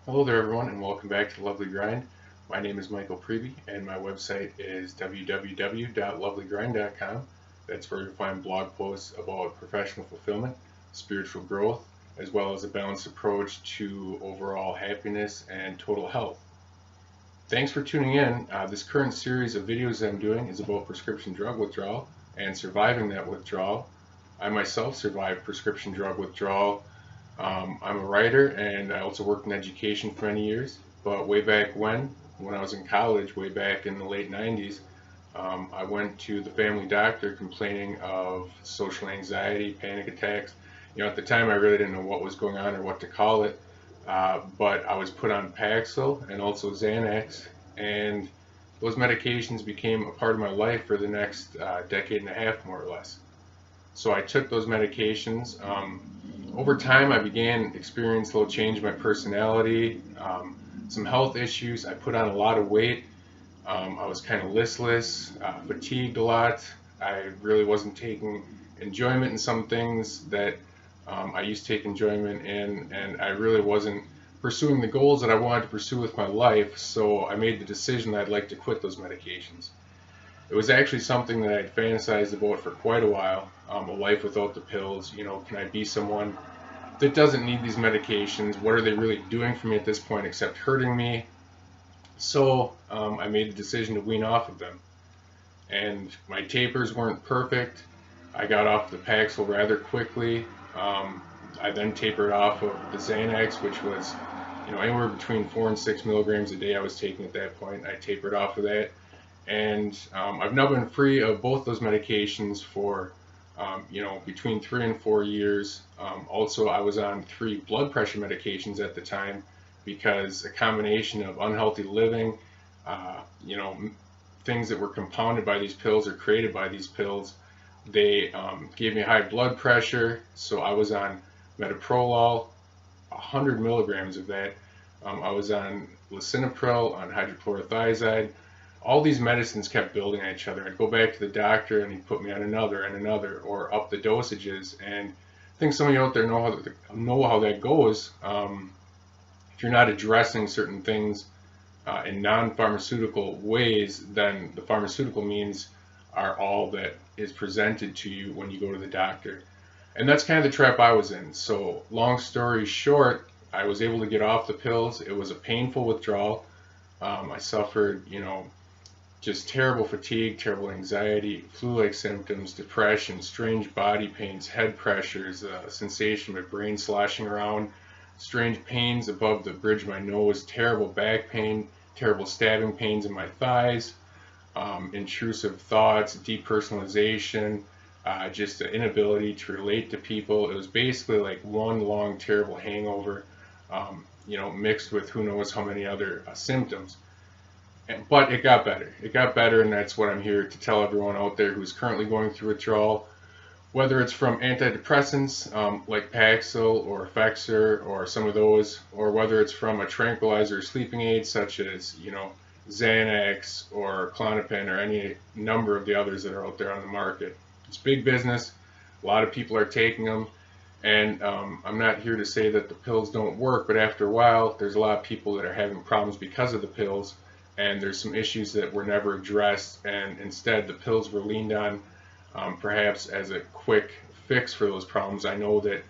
Hello there, everyone, and welcome back to Lovely Grind. My name is Michael Preby, and my website is www.lovelygrind.com. That's where you'll find blog posts about professional fulfillment, spiritual growth, as well as a balanced approach to overall happiness and total health. Thanks for tuning in. This current series of videos I'm doing is about prescription drug withdrawal and surviving that withdrawal. I myself survived prescription drug withdrawal. I'm a writer and I also worked in education for many years. But way back when I was in college, way back in the late 90s, I went to the family doctor complaining of social anxiety, panic attacks. At the time, I really didn't know what was going on or what to call it. But I was put on Paxil and also Xanax, and those medications became a part of my life for the next decade and a half, more or less. So I took those medications. Over time, I began experiencing a little change in my personality, some health issues. I put on a lot of weight. I was kind of listless, fatigued a lot. I really wasn't taking enjoyment in some things that I used to take enjoyment in, and I really wasn't pursuing the goals that I wanted to pursue with my life. So I made the decision that I'd like to quit those medications. It was actually something that I'd fantasized about for quite a while. A life without the pills. Can I be someone that doesn't need these medications? What are they really doing for me at this point except hurting me? So I made the decision to wean off of them. And my tapers weren't perfect. I got off the Paxil rather quickly. I then tapered off of the Xanax, which was anywhere between 4 and 6 milligrams a day I was taking at that point. I tapered off of that. And I've now been free of both those medications for between 3 and 4 years. Also, I was on 3 blood pressure medications at the time because a combination of unhealthy living, uh, you know, things that were compounded by these pills or created by these pills, they gave me high blood pressure. So I was on metoprolol, 100 milligrams of that. I was on lisinopril, on hydrochlorothiazide. All these medicines kept building on each other. I'd go back to the doctor and he'd put me on another and another, or up the dosages. And I think some of you out there know how that goes. If you're not addressing certain things in non-pharmaceutical ways, then the pharmaceutical means are all that is presented to you when you go to the doctor. And that's kind of the trap I was in. So long story short, I was able to get off the pills. It was a painful withdrawal. I suffered, just terrible fatigue, terrible anxiety, flu-like symptoms, depression, strange body pains, head pressures, sensation of my brain sloshing around, strange pains above the bridge of my nose, terrible back pain, terrible stabbing pains in my thighs, intrusive thoughts, depersonalization, just the inability to relate to people. It was basically like one long, terrible hangover, mixed with who knows how many other symptoms. But it got better. It got better, and that's what I'm here to tell everyone out there who's currently going through withdrawal, whether it's from antidepressants like Paxil or Effexor or some of those, or whether it's from a tranquilizer or sleeping aid such as, Xanax or Klonopin or any number of the others that are out there on the market. It's big business. A lot of people are taking them. And I'm not here to say that the pills don't work, but after a while, there's a lot of people that are having problems because of the pills, and there's some issues that were never addressed, and instead the pills were leaned on perhaps as a quick fix for those problems. I know that,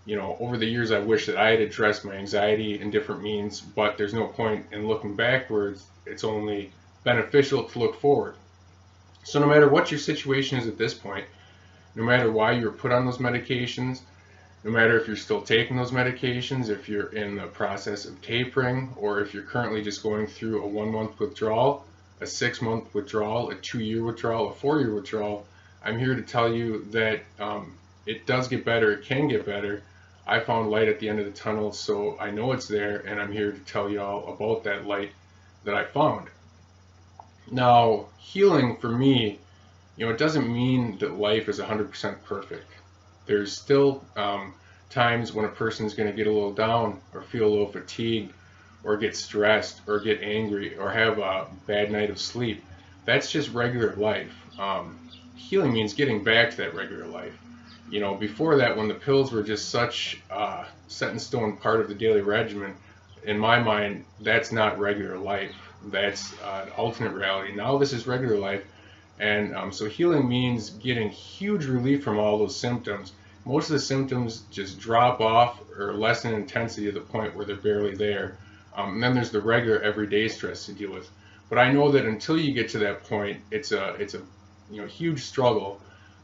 over the years I wish that I had addressed my anxiety in different means, but there's no point in looking backwards. It's only beneficial to look forward. So no matter what your situation is at this point, no matter why you were put on those medications, no matter if you're still taking those medications, if you're in the process of tapering, or if you're currently just going through a 1 month withdrawal, a 6 month withdrawal, a 2 year withdrawal, a 4 year withdrawal, I'm here to tell you that it does get better, it can get better. I found light at the end of the tunnel, so I know it's there, and I'm here to tell y'all about that light that I found. Now, healing for me, it doesn't mean that life is 100% perfect. There's still times when a person's going to get a little down or feel a little fatigued or get stressed or get angry or have a bad night of sleep. That's just regular life. Healing means getting back to that regular life. Before that, when the pills were just such set in stone part of the daily regimen, in my mind, that's not regular life. That's an alternate reality. Now this is regular life. And so healing means getting huge relief from all those symptoms. Most of the symptoms just drop off or lessen in intensity to the point where they're barely there. And then there's the regular everyday stress to deal with. But I know that until you get to that point, it's a huge struggle.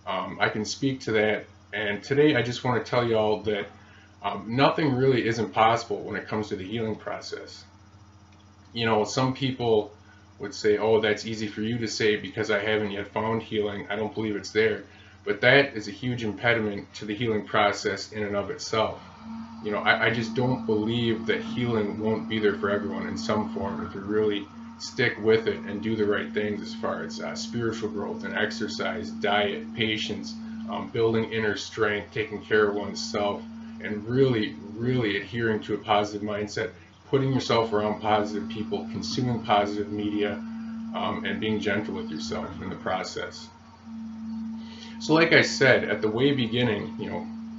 I can speak to that. And today I just want to tell you all that nothing really is impossible when it comes to the healing process. Some people would say, oh, that's easy for you to say because I haven't yet found healing. I don't believe it's there. But that is a huge impediment to the healing process in and of itself. I just don't believe that healing won't be there for everyone in some form if you really stick with it and do the right things as far as spiritual growth and exercise, diet, patience, building inner strength, taking care of oneself, and really, really adhering to a positive mindset, putting yourself around positive people, consuming positive media, and being gentle with yourself in the process. So like I said, at the way beginning,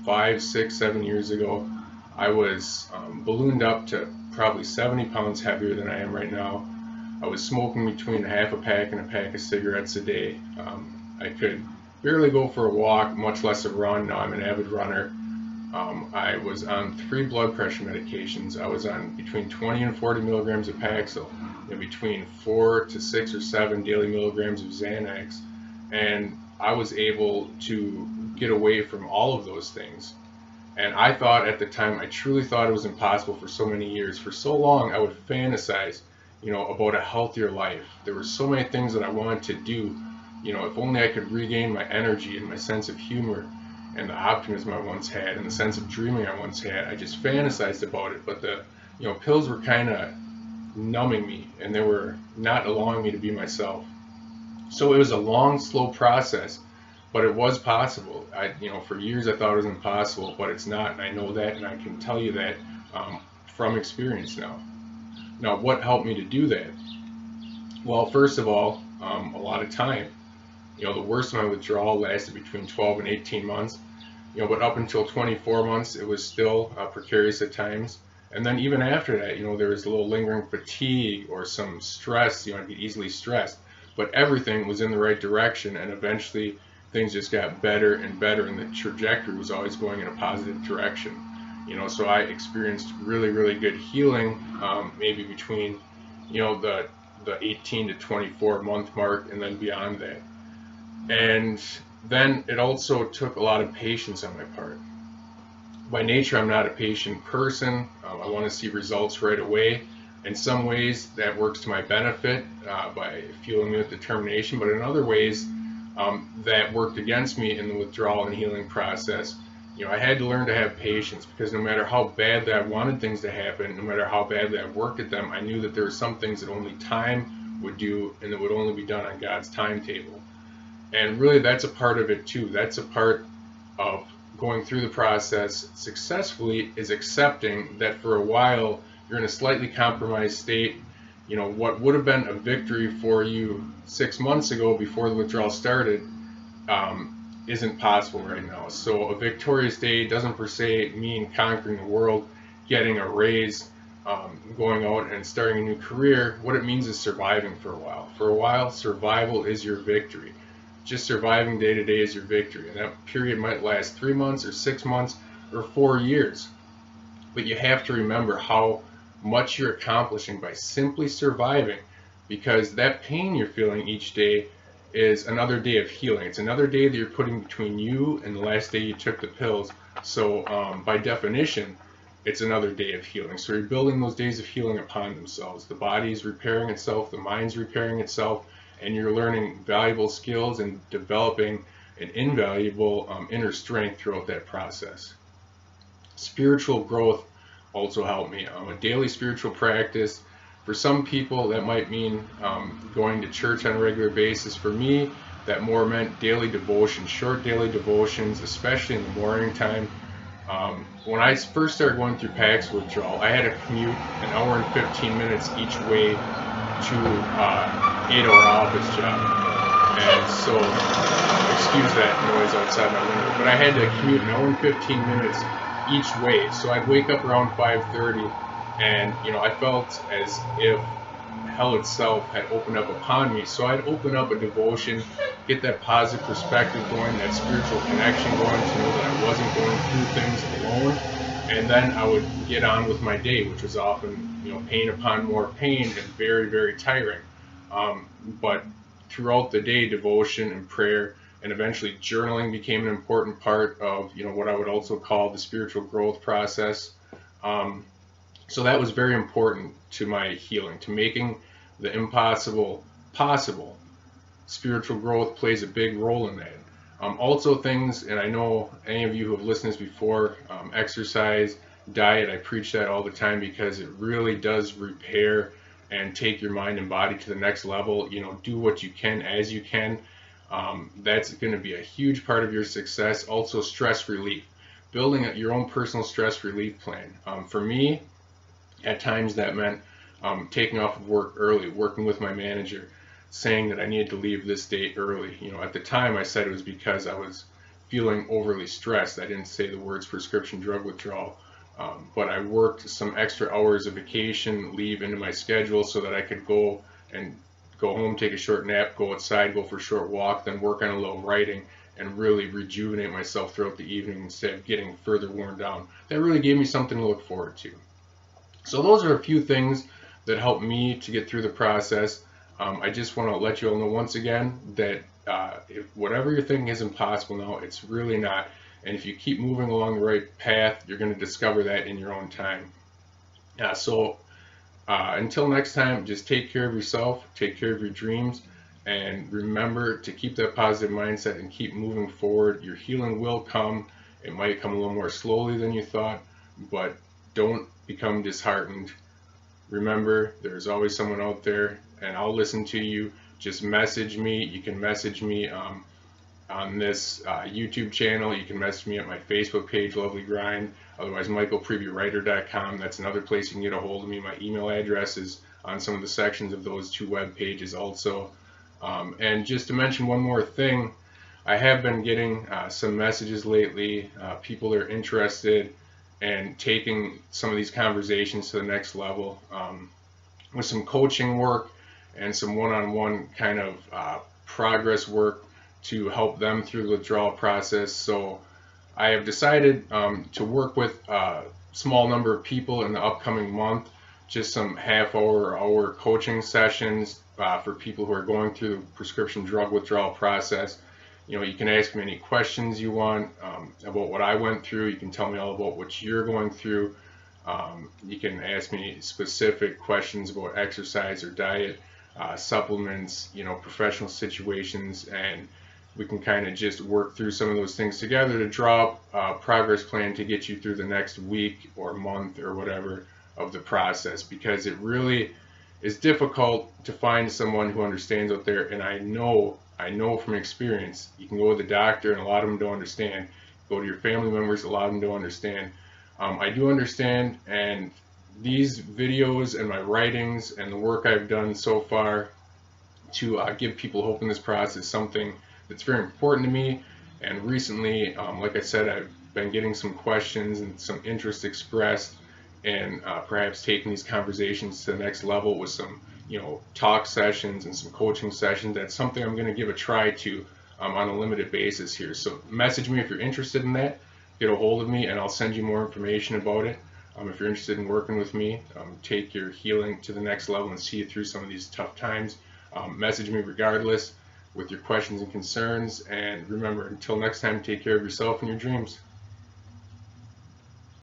5, 6, 7 years ago, I was ballooned up to probably 70 pounds heavier than I am right now. I was smoking between half a pack and a pack of cigarettes a day. I could barely go for a walk, much less a run. Now I'm an avid runner. I was on 3 blood pressure medications. I was on between 20 and 40 milligrams of Paxil, between 4 to 6 or 7 daily milligrams of Xanax, and I was able to get away from all of those things. And I thought at the time, I truly thought it was impossible for so many years. For so long, I would fantasize, about a healthier life. There were so many things that I wanted to do. If only I could regain my energy and my sense of humor and the optimism I once had and the sense of dreaming I once had. I just fantasized about it, but the pills were kind of numbing me, and they were not allowing me to be myself. So it was a long, slow process, but it was possible. For years I thought it was impossible, but it's not, and I know that, and I can tell you that from experience now. Now, what helped me to do that? Well, first of all, a lot of time. The worst of my withdrawal lasted between 12 and 18 months, but up until 24 months, it was still precarious at times. And then even after that, there was a little lingering fatigue or some stress, I'd get easily stressed, but everything was in the right direction, and eventually things just got better and better, and the trajectory was always going in a positive direction. So I experienced really, really good healing, maybe between, the 18 to 24 month mark and then beyond that. And then it also took a lot of patience on my part. By nature, I'm not a patient person. I want to see results right away. In some ways, that works to my benefit by fueling me with determination, but in other ways, that worked against me in the withdrawal and healing process. I had to learn to have patience, because no matter how bad that I wanted things to happen, no matter how badly I worked at them, I knew that there were some things that only time would do, and that would only be done on God's timetable. And really, that's a part of it too. That's a part of going through the process successfully, is accepting that for a while you're in a slightly compromised state. What would have been a victory for you 6 months ago before the withdrawal started isn't possible right now. So a victorious day doesn't per se mean conquering the world, getting a raise, going out and starting a new career. What it means is surviving for a while. For a while, survival is your victory. Just surviving day to day is your victory. And that period might last 3 months or 6 months or 4 years. But you have to remember how much you're accomplishing by simply surviving, because that pain you're feeling each day is another day of healing. It's another day that you're putting between you and the last day you took the pills. So by definition, it's another day of healing. So you're building those days of healing upon themselves. The body's repairing itself, the mind's repairing itself, and you're learning valuable skills and developing an invaluable inner strength throughout that process. Spiritual growth also helped me. A daily spiritual practice. For some people, that might mean going to church on a regular basis. For me, that more meant daily devotion, short daily devotions, especially in the morning time. When I first started going through Paxil withdrawal, I had to commute an hour and 15 minutes each way to 8-hour office job. And so, excuse that noise outside my window, but I had to commute an hour and 15 minutes each way. So I'd wake up around 5:30, And I felt as if hell itself had opened up upon me. So I'd open up a devotion, get that positive perspective going, that spiritual connection going, to know that I wasn't going through things alone. And then I would get on with my day, which was often, pain upon more pain and very, very tiring. But throughout the day, devotion and prayer and eventually journaling became an important part of, what I would also call the spiritual growth process. Um, so that was very important to my healing, to making the impossible possible. Spiritual growth plays a big role in that. Also, things, and I know any of you who have listened to this before, exercise, diet, I preach that all the time because it really does repair and take your mind and body to the next level. Do what you can as you can. That's going to be a huge part of your success. Also, stress relief, building your own personal stress relief plan. For me, at times that meant taking off of work early, working with my manager, saying that I needed to leave this date early. At the time I said it was because I was feeling overly stressed. I didn't say the words prescription drug withdrawal, but I worked some extra hours of vacation leave into my schedule so that I could go home, take a short nap, go outside, go for a short walk, then work on a little writing and really rejuvenate myself throughout the evening instead of getting further worn down. That really gave me something to look forward to. So those are a few things that helped me to get through the process. I just want to let you all know once again that if whatever you're thinking is impossible now, it's really not. And if you keep moving along the right path, you're going to discover that in your own time. So until next time, just take care of yourself, take care of your dreams, and remember to keep that positive mindset and keep moving forward. Your healing will come. It might come a little more slowly than you thought, but don't become disheartened. Remember, there's always someone out there, and I'll listen to you. Just message me. You can message me on this YouTube channel. You can message me at my Facebook page, Lovely Grind. Otherwise, michaelpreviewwriter.com. That's another place you can get a hold of me. My email address is on some of the sections of those two web pages also. And just to mention one more thing, I have been getting some messages lately, people that are interested and taking some of these conversations to the next level with some coaching work and some one-on-one kind of progress work to help them through the withdrawal process. So I have decided to work with a small number of people in the upcoming month, just some half-hour or hour coaching sessions for people who are going through the prescription drug withdrawal process. You can ask me any questions you want about what I went through. You can tell me all about what you're going through. You can ask me specific questions about exercise or diet, supplements, professional situations, and we can kind of just work through some of those things together to draw a progress plan to get you through the next week or month or whatever of the process, because it really is difficult to find someone who understands out there. And I know from experience, you can go to the doctor and a lot of them don't understand. Go to your family members, a lot of them don't understand. I do understand, and these videos and my writings and the work I've done so far to give people hope in this process is something that's very important to me. And recently, like I said, I've been getting some questions and some interest expressed and perhaps taking these conversations to the next level with some talk sessions and some coaching sessions. That's something I'm going to give a try to on a limited basis here. So message me if you're interested in that. Get a hold of me and I'll send you more information about it. If you're interested in working with me, take your healing to the next level and see you through some of these tough times, message me regardless with your questions and concerns. And remember, until next time, take care of yourself and your dreams.